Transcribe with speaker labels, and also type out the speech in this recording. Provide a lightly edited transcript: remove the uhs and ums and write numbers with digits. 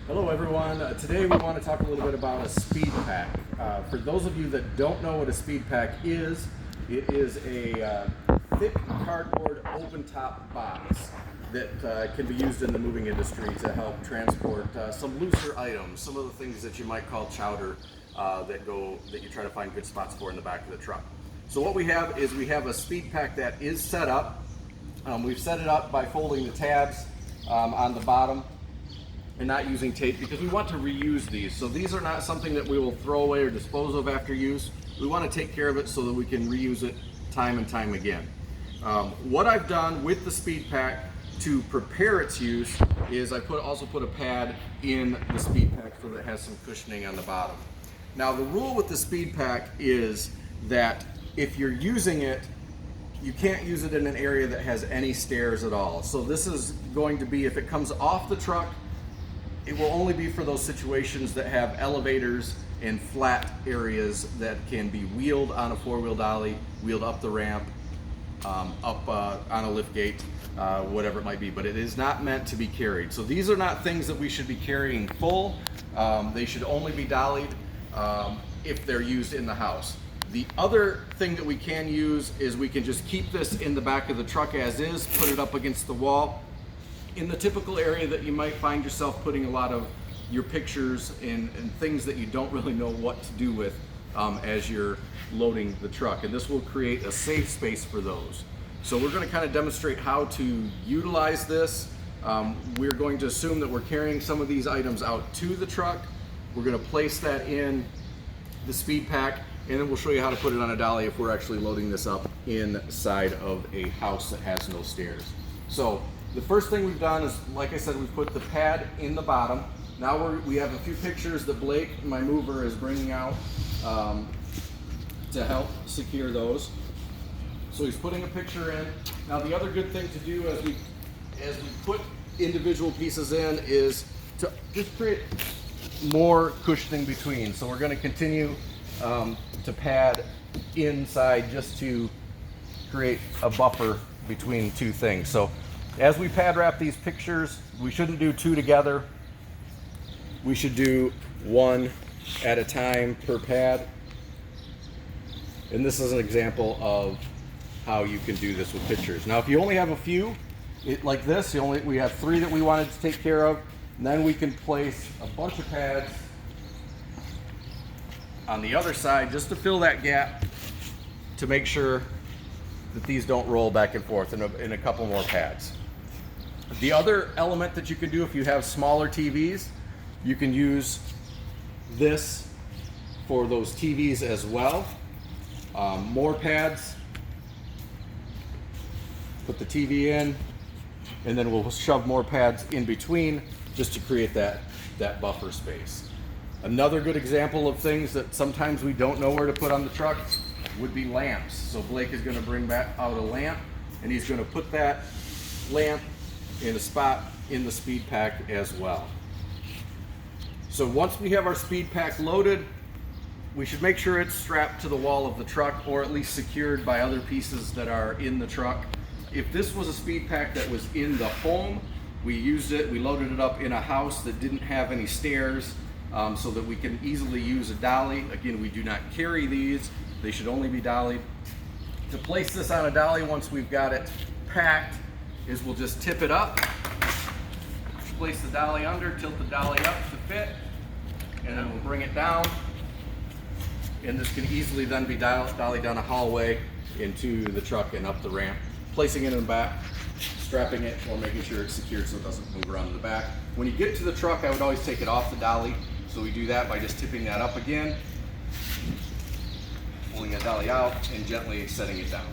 Speaker 1: Hello everyone. Today we want to talk a little bit about a speed pack. For those of you that don't know what a speed pack is, it is a thick cardboard open top box that can be used in the moving industry to help transport some looser items, some of the things that you might call chowder that you try to find good spots for in the back of the truck. So what we have is we have a speed pack that is set up. We've set it up by folding the tabs on the bottom and not using tape because we want to reuse these. So these are not something that we will throw away or dispose of after use. We want to take care of it so that we can reuse it time and time again. What I've done with the speed pack to prepare its use is I also put a pad in the speed pack so that it has some cushioning on the bottom. Now the rule with the speed pack is that if you're using it, you can't use it in an area that has any stairs at all. So this is going to be, if it comes off the truck, it will only be for those situations that have elevators and flat areas that can be wheeled on a four-wheel dolly, wheeled up the ramp, up on a lift gate, whatever it might be, but it is not meant to be carried. So these are not things that we should be carrying full. They should only be dollied if they're used in the house. The other thing that we can use is we can just keep this in the back of the truck as is, put it up against the wall. In the typical area that you might find yourself putting a lot of your pictures and things that you don't really know what to do with as you're loading the truck. And this will create a safe space for those. So we're going to kind of demonstrate how to utilize this. We're going to assume that we're carrying some of these items out to the truck. We're going to place that in the speed pack, and then we'll show you how to put it on a dolly if we're actually loading this up inside of a house that has no stairs. So the first thing we've done is, like I said, we've put the pad in the bottom. Now we have a few pictures that Blake, my mover, is bringing out to help secure those. So he's putting a picture in. Now the other good thing to do as we put individual pieces in is to just create more cushioning between. So we're going to continue to pad inside just to create a buffer between two things. So as we pad wrap these pictures, we shouldn't do two together. We should do one at a time per pad. And this is an example of how you can do this with pictures. Now if you only have a few, like this, we have 3 that we wanted to take care of, and then we can place a bunch of pads on the other side just to fill that gap to make sure that these don't roll back and forth in a couple more pads. The other element that you can do if you have smaller TVs, you can use this for those TVs as well. More pads, put the TV in, and then we'll shove more pads in between just to create that buffer space. Another good example of things that sometimes we don't know where to put on the truck would be lamps. So Blake is going to bring back out a lamp, and he's going to put that lamp in a spot in the speed pack as well. So once we have our speed pack loaded, we should make sure it's strapped to the wall of the truck, or at least secured by other pieces that are in the truck. If this was a speed pack that was in the home, we loaded it up in a house that didn't have any stairs, so that we can easily use a dolly. Again, we do not carry these. They should only be dollied. To place this on a dolly once we've got it packed is we'll just tip it up, place the dolly under, tilt the dolly up to fit, and then we'll bring it down. And this can easily then be dollied down a hallway into the truck and up the ramp, placing it in the back, strapping it, or making sure it's secured so it doesn't move around in the back. When you get to the truck, I would always take it off the dolly. So we do that by just tipping that up again, pulling that dolly out, and gently setting it down.